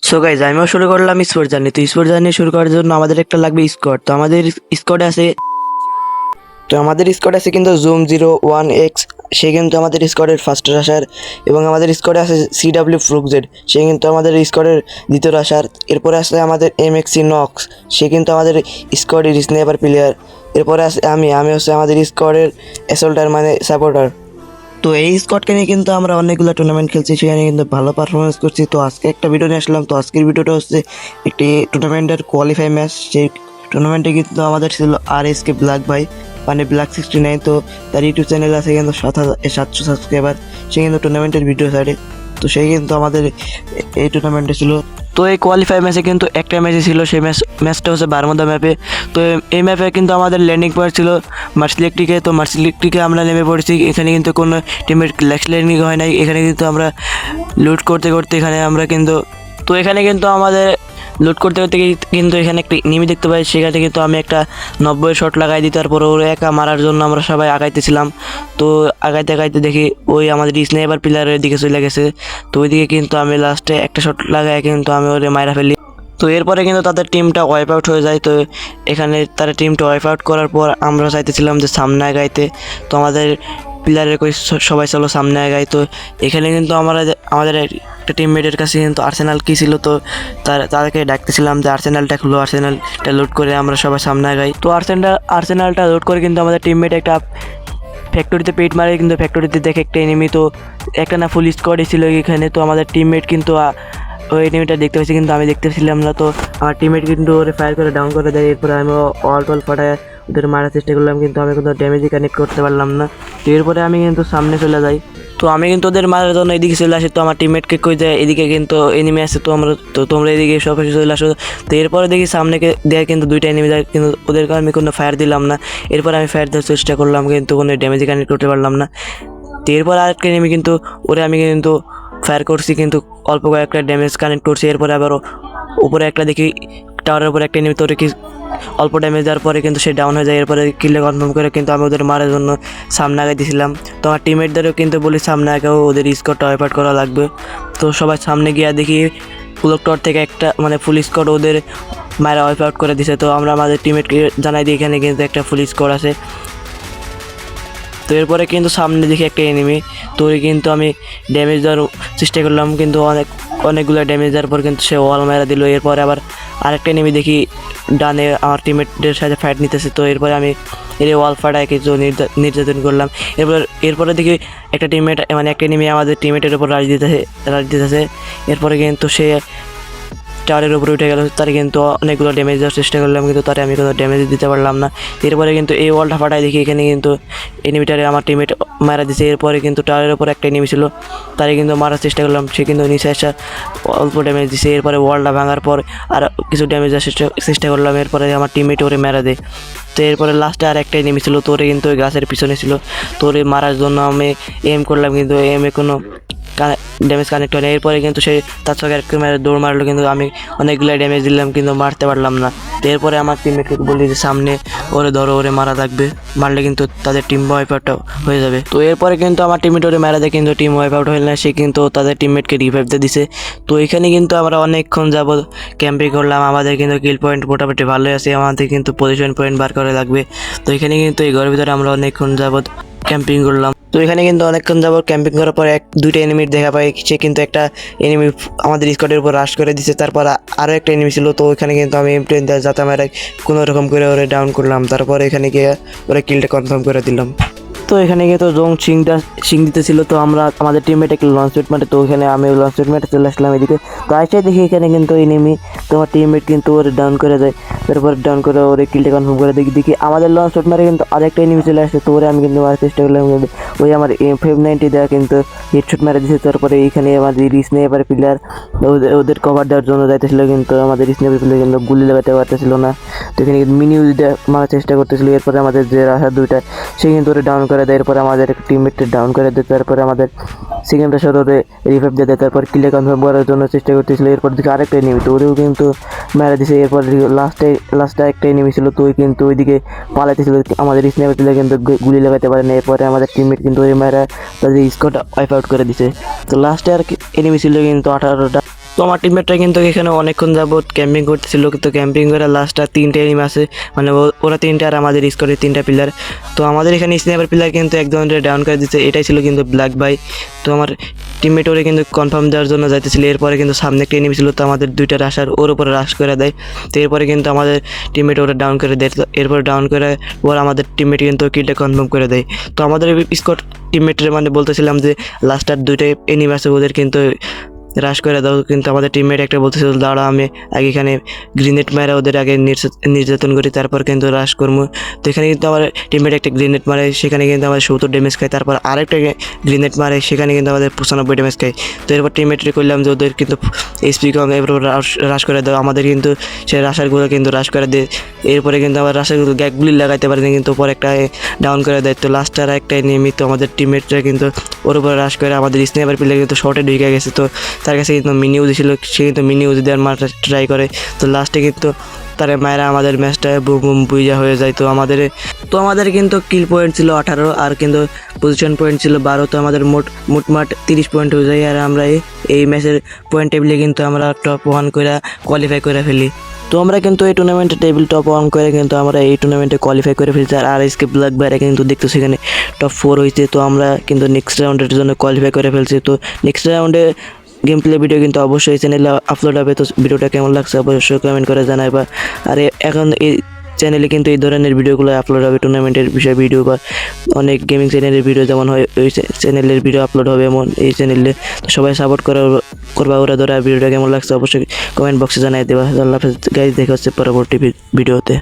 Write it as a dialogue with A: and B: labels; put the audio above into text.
A: So guys আমিও শুরু করলাম স্পোর্ট জার্নি। তো স্পোর্ট জার্নি শুরু করার জন্য আমাদের একটা লাগবে স্কোয়াড। তো আমাদের স্কোয়াডে আছে কিন্তু Zoom01X, সে কিন্তু আমাদের স্কোয়াডের ফার্স্ট রাশার। এবং আমাদের স্কোয়াডে আছে CW ফ্রুকজেড, সে কিন্তু আমাদের স্কোয়াডের দ্বিতীয় রাশার। এরপরে আছে আমাদের MXC নক্স, সে কিন্তু আমাদের স্কোয়াডের স্নাইপার প্লেয়ার। এরপরে আছে আমি হচ্ছে আমাদের স্কোয়াডের অ্যাসল্টার মানে সাপোর্টার। তো এই স্কোয়াডকে নিয়ে কিন্তু আমরা অনেকগুলো টুর্নামেন্ট খেলছি, সেখানে কিন্তু ভালো পারফরমেন্স করছি। তো আজকে একটা ভিডিও নিয়ে আসলাম। তো আজকের ভিডিওটা হচ্ছে একটি টুর্নামেন্টের কোয়ালিফাই ম্যাচ। সেই টুর্নামেন্টে কিন্তু আমাদের ছিল RSK ব্ল্যাক ভাই, মানে Black69। তো তার ইউটিউব চ্যানেল আছে কিন্তু 700 সাবস্ক্রাইবার। সে কিন্তু টুর্নামেন্টের ভিডিও ছাড়ে। তো সেই কিন্তু আমাদের এই টুর্নামেন্টে ছিল। তো এই কোয়ালিফাই ম্যাচে কিন্তু একটা ম্যাচই ছিল, সেই ম্যাচটা হচ্ছে বারমুদা ম্যাপে। তো এই ম্যাপে কিন্তু আমাদের ল্যান্ডিং পয়েন্ট ছিল মার্সিলেকটিকে। তো মার্সিলেকটিকে আমরা নেমে পড়েছি। এখানে কিন্তু কোনো টিমের ল্যান্ডিং হয় নাই। এখানে কিন্তু আমরা লুট করতে করতে এখানে কিন্তু আমাদের লুট করতে করতে কিন্তু এখানে একটা এনিমি দেখতে পাই। সেখানে কিন্তু আমি একটা 90 শট লাগাই দিই। তারপর ওর একা মারার জন্য আমরা সবাই আগাইতেছিলাম। তো আগাইতে দেখি ওই আমাদের স্নাইপার প্লেয়ারের দিকে চলে গেছে। তো ওইদিকে কিন্তু আমি লাস্টে একটা শট লাগাই কিন্তু আমি ওরে মাইরা ফেলি। তো এরপরে কিন্তু তাদের টিমটা ওয়াইপ আউট হয়ে যায়। তো এখানে তারা টিমটা ওয়াইপ আউট করার পর আমরা চাইতেছিলাম যে সামনে আগাইতে। তো আমাদের প্লেয়ারের কই সবাই চলো সামনে আগাই। তো এখানে কিন্তু আমাদের একটা টিমমেটের কাছে কিন্তু আর্সেনাল কি ছিল। তো তাদেরকে ডাকতেছিলাম যে আর্সেনালটা লোড করে আমরা সবাই সামনে আগাই। তো আর্সেনালটা লোড করে কিন্তু আমাদের টিমমেট একটা ফ্যাক্টরিতে পেট মারে, কিন্তু ফ্যাক্টরিতে দেখে একটা এনিমি। তো একটা না ফুল স্কোয়াডই ছিল এখানে। তো আমাদের টিমমেট কিন্তু ওই এনিমিটা দেখতে পাচ্ছি, কিন্তু আমি দেখতে পাচ্ছিলাম না। তো আমার টিমমেট কিন্তু ওরে ফায়ার করে ডাউন করে দেয়। এরপরে আমি অল ফাটায় ওদের মারার চেষ্টা করলাম, কিন্তু আমি কোনো ড্যামেজই কানেক্ট করতে পারলাম না। তো এরপরে আমি কিন্তু সামনে চলে যাই। তো আমি কিন্তু ওদের মারার জন্য এদিকে চলে আসি। তো আমার টিমমেটকে কই যায় এদিকে কিন্তু এনিমি আছে, তোমরা এদিকে সব কিছু চলে আসো। তো এরপরে দেখি সামনে দেয় কিন্তু দুইটা এনিমি যায়, কিন্তু ওদেরকে আমি কোনো ফায়ার দিলাম না। এরপর আমি ফায়ার দেওয়ার চেষ্টা করলাম, কিন্তু কোনো ড্যামেজই কানেক্ট করতে পারলাম না। তো এরপর আরেকটা এনিমি কিন্তু আমি কিন্তু ফায়ার করছি, কিন্তু অল্প কয়েকটা ড্যামেজ কানেক্ট করছি। এরপরে আবার উপরে একটা দেখি টাওয়ারের উপরে একটা এনিমি, তোরে কি অল্প ড্যামেজ দেওয়ার পরে কিন্তু সে ডাউন হয়ে যায়। এরপরে কিলে কনফার্ম করে কিন্তু আমি ওদের মারার জন্য সামনে আগে দিয়েছিলাম। তো আমার টিমমেটদেরও কিন্তু বলি সামনে আগেও ওদের স্কোরটা ওয়াইপ আউট করা লাগবে। তো সবাই সামনে গিয়ে দেখি ক্লক টাওয়ার থেকে একটা মানে ফুল স্কোর ওদের মায়েরা ওয়াইপ আউট করে দিছে। তো আমরা আমাদের টিমমেটকে জানাই দিই এখানে কিন্তু একটা ফুল স্কোর আছে। তো এরপরে কিন্তু সামনে দেখি একটা এনিমি। তো কিন্তু আমি ড্যামেজ দেওয়ার চেষ্টা করলাম, কিন্তু অনেকগুলো ড্যামেজ দেওয়ার পর কিন্তু সে ওয়াল মারা দিল। এরপরে আবার আরেকটা এনিমি দেখি ডানে আমার টিমমেটদের সাথে ফাইট নিতেছে। তো এরপরে আমি এর ওয়াল ফাটায় কিছু নির্যাতন করলাম। এরপরে দেখি একটা এনিমি আমাদের টিমমেটের উপর রাজ দিতেছে। এরপরে কিন্তু সে টাওয়ারের উপরে উঠে গেল। তার কিন্তু অনেকগুলো ড্যামেজ দেওয়ার চেষ্টা করলাম, কিন্তু তারে আমি কোনো ড্যামেজ দিতে পারলাম না। এরপরে কিন্তু এই ওয়ালটা ফাটাই দেখি এখানে কিন্তু এনিমিটারে আমার টিমমেট মারা দিছে। এরপরে কিন্তু টাওয়ারের উপর একটা এনিমি ছিল, তারে কিন্তু মারার চেষ্টা করলাম, সে কিন্তু নিচে আসা অল্প ড্যামেজ দিছে। এরপরে ওয়ালটা ভাঙার পর আর কিছু ড্যামেজ দেওয়ার চেষ্টা করলাম। এরপরে আমার টিমমেট ওরে মেরা দেয়। তো এরপরে লাস্টে আর একটা এনিমি ছিল, তোরে কিন্তু ওই গাছের পিছনে ছিল। তোরে মারার জন্য আমি এম করলাম, কিন্তু এমে কোনো ড্যামেজ কানেক্ট হয় না। এরপরে কিন্তু সে তার সঙ্গে একটা দৌড় মারলো, কিন্তু আমি অনেকগুলো ড্যামেজ দিলাম, কিন্তু মারতে পারলাম না। তো এরপরে আমার টিমমেটকে বলি যে সামনে ওরে ধরো, ওরে মারা থাকবে, মারলে কিন্তু তাদের টিম ওয়াইপ আউট হয়ে যাবে। তো এরপরে কিন্তু আমার টিমমেট ওরে মারা দেয়, কিন্তু টিম ওয়াইপ আউট হয়ে না, সে কিন্তু তাদের টিমমেটকে রিভাইভ দিয়ে দিছে। তো এখানে কিন্তু আমরা অনেকক্ষণ যাবত ক্যাম্পিং করলাম। আমাদের কিন্তু কিল পয়েন্ট মোটামুটি ভালোই আছে, আমাদের কিন্তু পজিশন পয়েন্ট বার করে লাগবে। তো এখানে কিন্তু এই ঘরের ভিতরে আমরা অনেকক্ষণ যাবত ক্যাম্পিং করলাম। তো এখানে কিন্তু অনেকক্ষণ যাবত ক্যাম্পিং করার পর দুইটা এনিমির দেখা পাই। সে কিন্তু একটা এনিমি আমাদের স্কোয়াডের উপর রাশ করে দিছে। তারপর আরও একটা এনিমি ছিল। তো ওইখানে কিন্তু আমি M10 দিয়ে যাতে আমার কোনো রকম করে ওরে ডাউন করলাম। তারপর এখানে গিয়ে ওরা কিলটা কনফার্ম করে দিলাম। তো এখানে গিয়ে তো জং সিং দিতেছিল। তো আমরা আমাদের টিমমেট একটা লঞ্চ প্যাড মারে। তো ওখানে আমি লঞ্চ প্যাড মারে চলে আসলাম এদিকে। তো আইসাই দেখি এখানে কিন্তু এনিমি। তো আমার টিমমেট কিন্তু ওরে ডাউন করে দেয়। তারপর ডাউন করে ওরে কিলটা কনফার্ম করে দেখি আমাদের লঞ্চ প্যাড মারে কিন্তু আরেকটা এনিমি চলে আসছে। তো ওরে আমি কিন্তু মারার চেষ্টা করলাম, কিন্তু ওই আমার M590 দেওয়া কিন্তু হেডশট মেরে দিয়েছে। তারপরে এইখানে আমাদের স্নাইপার প্লেয়ার ওদের কভার দেওয়ার জন্য যাইতেছিল, কিন্তু আমাদের স্নাইপার প্লেয়ার কিন্তু গুলি লাগাতে পারতেছিল না। তো এখানে মিনিউ মারার চেষ্টা করতেছিল। এরপরে আমাদের যে রাশার দুইটা, সে কিন্তু ওরে ডাউন করে দেয়। এরপরে আমাদের টিমমেটকে ডাউন করে দেয়। তারপরে আমাদের সেকেন্ড রাশার ওরে রিভাইভ দিয়ে দেয়। তারপর কিলে কনফার্ম করার জন্য চেষ্টা করতেছিল। এরপর দিকে আরেকটা এনিমি, তো ওরেও কিন্তু মেরে দিছে। এরপর লাস্টে একটা এনিমি ছিল, তো ওই কিন্তু ওইদিকে পালাইতেছিল। আমাদের স্নাইপার প্লেয়ার কিন্তু গুলি লাগাতে পারে না। এরপরে আমাদের টিমমেট কিন্তু ওই মেরে তাদের স্কোরটা ওয়াইপ আউট করে দিছে। তো লাস্টে আর এনিমি ছিল কিন্তু 18টা। তো আমার টিমমেটরা কিন্তু এখানে অনেকক্ষণ যাবত ক্যাম্পিং করতেছিল, তো ক্যাম্পিং করে লাস্টটা 3টে এনিমি আছে, মানে ওরা 3টে আর আমাদের স্কোয়াডের 3টা প্লেয়ার। তো আমাদের এখানে স্নাইপার প্লেয়ার কিন্তু একজনের ডাউন করে দিচ্ছে, এটাই ছিল কিন্তু ব্ল্যাক বাই। তো আমার টিমমেট ওরে কিন্তু কনফার্ম দেওয়ার জন্য যাইতেছিল, এরপরে কিন্তু সামনে একটা এনিমি ছিল, তো আমাদের 2টা রাশার ওর উপরে রাশ করে দেয়। তো এরপরে কিন্তু আমাদের টিমমেট ওরা ডাউন করে দেয়, তো এরপর ডাউন করে ওর আমাদের টিমমেট কিন্তু কিলটা কনফার্ম করে দেয়। তো আমাদের স্কোয়াড টিমমেটের মানে বলতেছিলাম যে লাস্ট আর 2টা এনিমি আছে, ওদের কিন্তু রাশ করে দাও, কিন্তু আমাদের টিমমেট একটা বলতেছিল দাঁড়া আমি আগে এখানে গ্রেনেড মারা ওদের আগে নির্যাতন করি, তারপর কিন্তু রাশ করবো। তো এখানে কিন্তু আমার টিমমেট একটা গ্রেনেড মারে, সেখানে কিন্তু আমাদের 70 ড্যামেজ খায়, তারপর আরেকটা গ্রেনেড মারে, সেখানে কিন্তু আমাদের 95 ড্যামেজ খায়। তো এরপর টিমমেটে করলাম যে ওদের কিন্তু এইচপি কম, এরপর রাশ করে দাও, আমাদের কিন্তু সেই রাশারগুলো কিন্তু রাশ করে দেয়। এরপরে কিন্তু আমার রাশারগুলো গ্যাকগুলি লাগাইতে পারে না, কিন্তু পরে একটা ডাউন করে দেয়। তো লাস্টার একটা নিয়মিত আমাদের টিমমেটরা কিন্তু ওর উপরে রাশ করে, আমাদের স্নাইপার প্লেয়ার কিন্তু শর্টে ঢুকে গেছে, তো তার কাছে কিন্তু মিনি ইউজ ছিল, সে কিন্তু মিনি ইউজ দেওয়ার মারটা ট্রাই করে। তো লাস্টে কিন্তু তার মায়েরা আমাদের ম্যাচটা বুম বুম বুইজা হয়ে যায়। তো আমাদের কিন্তু কিল পয়েন্ট ছিল 18 আর কিন্তু পজিশন পয়েন্ট ছিল 12, তো আমাদের মোটমাট 30 পয়েন্ট হয়ে যায়। আর আমরা এই ম্যাচের পয়েন্ট টেবিলে কিন্তু আমরা টপ 1 করে কোয়ালিফাই করে ফেলি। তো আমরা কিন্তু এই টুর্নামেন্টে টেবিল টপ 1 করে কিন্তু আমরা এই টুর্নামেন্টে কোয়ালিফাই করে ফেলছি। আর এসকে ব্ল্যাক বাইরে কিন্তু দেখতো সেখানে টপ 4 হয়েছে। তো আমরা কিন্তু নেক্সট রাউন্ডের জন্য কোয়ালিফাই করে ফেলছি। তো নেক্সট রাউন্ডে গেম প্লে ভিডিও কিন্তু অবশ্যই চ্যানেলে আপলোড হবে। তো ভিডিওটা কেমন লাগছে অবশ্যই কমেন্ট করে জানাইবা। আর এখন এই চ্যানেলে কিন্তু এই ধরনের ভিডিওগুলো আপলোড হবে, টুর্নামেন্টের বিষয় ভিডিও বা অনেক গেমিং চ্যানেলের ভিডিও যেমন হয় ওই চ্যানেলের ভিডিও আপলোড হবে এমন এই চ্যানেলে। তো সবাই সাপোর্ট করবা ওরা ধরা। ভিডিওটা কেমন লাগছে অবশ্যই কমেন্ট বক্সে জানাই দেবা। আল্লাহ হাফেজ গাইজ, দেখা হচ্ছে পরবর্তী ভিডিওতে।